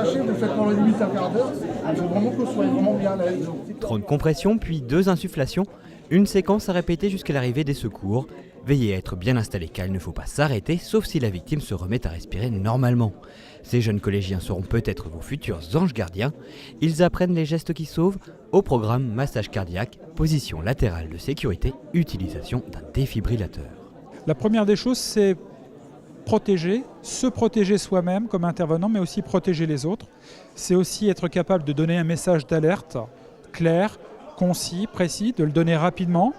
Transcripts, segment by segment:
sachez, vous faites dans la limite un quart d'heure. Il faut vraiment que vous soyez vraiment bien à l'aise. 30 compressions, puis 2 insufflations. Une séquence à répéter jusqu'à l'arrivée des secours. Veillez à être bien installé car il ne faut pas s'arrêter, sauf si la victime se remet à respirer normalement. Ces jeunes collégiens seront peut-être vos futurs anges gardiens. Ils apprennent les gestes qui sauvent au programme massage cardiaque, position latérale de sécurité, utilisation d'un défibrillateur. La première des choses, c'est protéger, se protéger soi-même comme intervenant, mais aussi protéger les autres. C'est aussi être capable de donner un message d'alerte clair, concis, précis, de le donner rapidement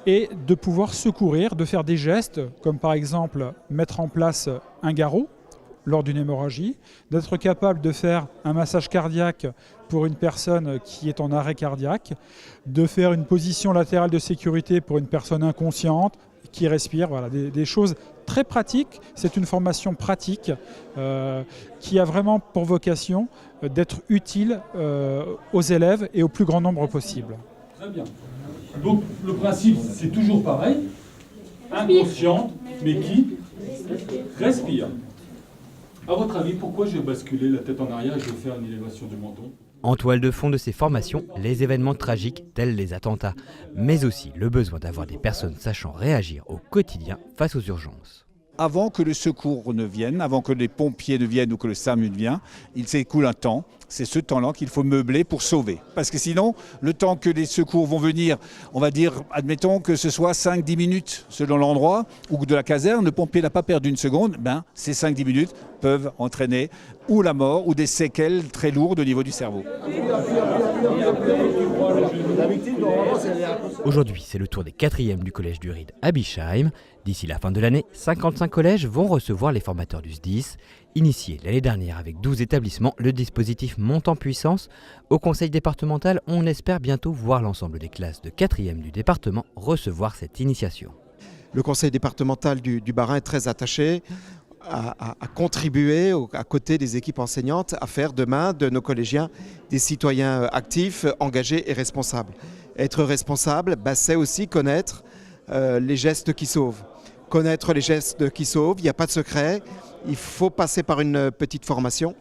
et de pouvoir secourir, de faire des gestes comme par exemple mettre en place un garrot lors d'une hémorragie, d'être capable de faire un massage cardiaque pour une personne qui est en arrêt cardiaque, de faire une position latérale de sécurité pour une personne inconsciente qui respire, voilà, des choses très pratiques. C'est une formation pratique qui a vraiment pour vocation d'être utile aux élèves et au plus grand nombre possible. Très bien. Donc le principe, c'est toujours pareil, inconsciente, mais qui respire. À votre avis, pourquoi je vais basculer la tête en arrière et je vais faire une élévation du menton ? En toile de fond de ces formations, les événements tragiques tels les attentats, mais aussi le besoin d'avoir des personnes sachant réagir au quotidien face aux urgences. Avant que le secours ne vienne, avant que les pompiers ne viennent ou que le SAMU ne vienne, il s'écoule un temps. C'est ce temps-là qu'il faut meubler pour sauver. Parce que sinon, le temps que les secours vont venir, on va dire, admettons que ce soit 5-10 minutes selon l'endroit ou de la caserne, le pompier n'a pas perdu une seconde, ces 5-10 minutes peuvent entraîner ou la mort ou des séquelles très lourdes au niveau du cerveau. Aujourd'hui, c'est le tour des 4e du collège du Ried à Bischheim. D'ici la fin de l'année, 55 collèges vont recevoir les formateurs du SDIS. Initié l'année dernière avec 12 établissements, le dispositif monte en puissance. Au conseil départemental, on espère bientôt voir l'ensemble des classes de 4e du département recevoir cette initiation. Le conseil départemental du Bas-Rhin est très attaché à contribuer à côté des équipes enseignantes à faire demain de nos collégiens des citoyens actifs, engagés et responsables. Être responsable, c'est aussi connaître les gestes qui sauvent. Connaître les gestes qui sauvent, il n'y a pas de secret, il faut passer par une petite formation.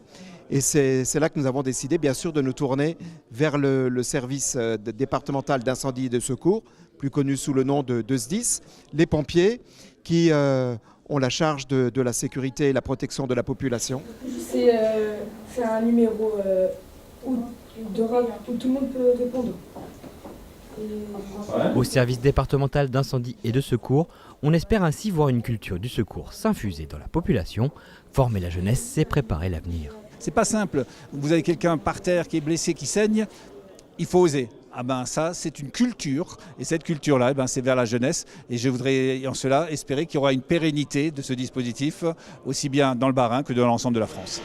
Et c'est là que nous avons décidé, bien sûr, de nous tourner vers le service départemental d'incendie et de secours, plus connu sous le nom de SDIS, les pompiers qui ont la charge de la sécurité et la protection de la population. C'est un numéro où tout le monde peut répondre. Au service départemental d'incendie et de secours, on espère ainsi voir une culture du secours s'infuser dans la population. Former la jeunesse, c'est préparer l'avenir. C'est pas simple. Vous avez quelqu'un par terre qui est blessé, qui saigne, il faut oser. Ça, c'est une culture. Et cette culture-là, c'est vers la jeunesse. Et je voudrais en cela espérer qu'il y aura une pérennité de ce dispositif, aussi bien dans le Bas-Rhin que dans l'ensemble de la France.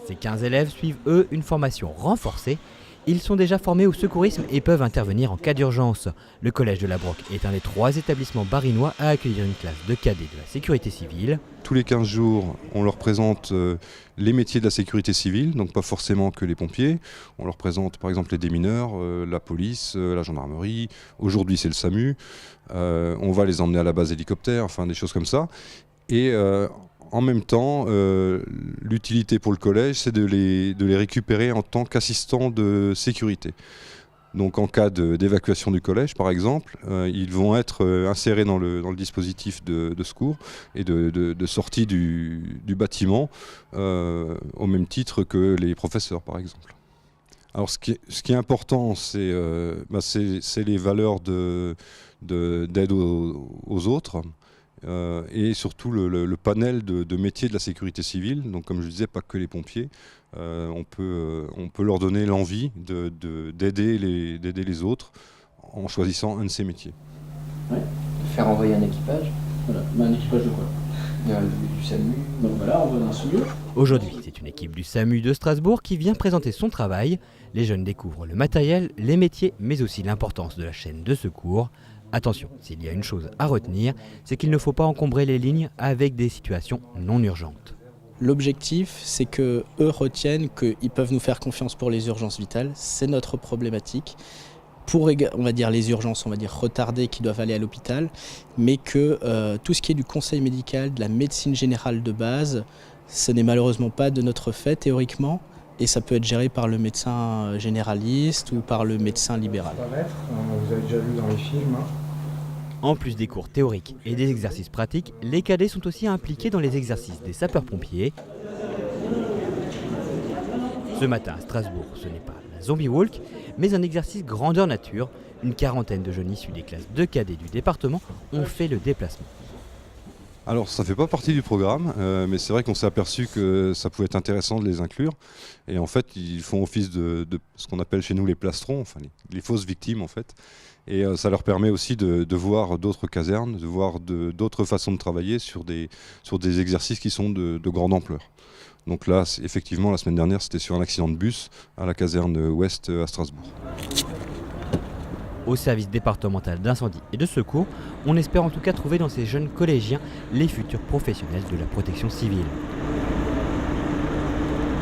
Ces 15 élèves suivent, eux, une formation renforcée. Ils sont déjà formés au secourisme et peuvent intervenir en cas d'urgence. Le collège de la Broc est un des 3 établissements barinois à accueillir une classe de cadets de la sécurité civile. Tous les 15 jours, on leur présente les métiers de la sécurité civile, donc pas forcément que les pompiers. On leur présente par exemple les démineurs, la police, la gendarmerie. Aujourd'hui, c'est le SAMU. On va les emmener à la base hélicoptère, enfin des choses comme ça. Et en même temps, l'utilité pour le collège, c'est de les récupérer en tant qu'assistants de sécurité. Donc en cas d'évacuation du collège, par exemple, ils vont être insérés dans le dispositif de secours et de sortie du bâtiment, au même titre que les professeurs, par exemple. Alors ce qui est important, c'est les valeurs d'aide aux autres. Et surtout le panel de métiers de la sécurité civile, donc comme je disais, pas que les pompiers, on peut leur donner l'envie d'aider les autres en choisissant un de ces métiers. Ouais, de faire envoyer un équipage. Voilà. Mais un équipage de quoi ? Du SAMU. Donc voilà, on va dans le SAMU. Aujourd'hui, c'est une équipe du SAMU de Strasbourg qui vient présenter son travail. Les jeunes découvrent le matériel, les métiers, mais aussi l'importance de la chaîne de secours. Attention, s'il y a une chose à retenir, c'est qu'il ne faut pas encombrer les lignes avec des situations non urgentes. L'objectif, c'est qu'eux retiennent qu'ils peuvent nous faire confiance pour les urgences vitales. C'est notre problématique. pour, on va dire, les urgences, on va dire retardées qui doivent aller à l'hôpital, mais que tout ce qui est du conseil médical, de la médecine générale de base, ce n'est malheureusement pas de notre fait théoriquement, et ça peut être géré par le médecin généraliste ou par le médecin libéral. Vous avez déjà vu dans les films. En plus des cours théoriques et des exercices pratiques, les cadets sont aussi impliqués dans les exercices des sapeurs-pompiers. Ce matin à Strasbourg, ce n'est pas la Zombie Walk, mais un exercice grandeur nature. Une quarantaine de jeunes issus des classes de cadets du département ont fait le déplacement. Alors ça ne fait pas partie du programme, mais c'est vrai qu'on s'est aperçu que ça pouvait être intéressant de les inclure. Et en fait, ils font office de ce qu'on appelle chez nous les plastrons, enfin les fausses victimes en fait. Et ça leur permet aussi de voir d'autres casernes, de voir d'autres façons de travailler sur des exercices qui sont de grande ampleur. Donc là, effectivement, la semaine dernière, c'était sur un accident de bus à la caserne ouest à Strasbourg. Au service départemental d'incendie et de secours, on espère en tout cas trouver dans ces jeunes collégiens les futurs professionnels de la protection civile.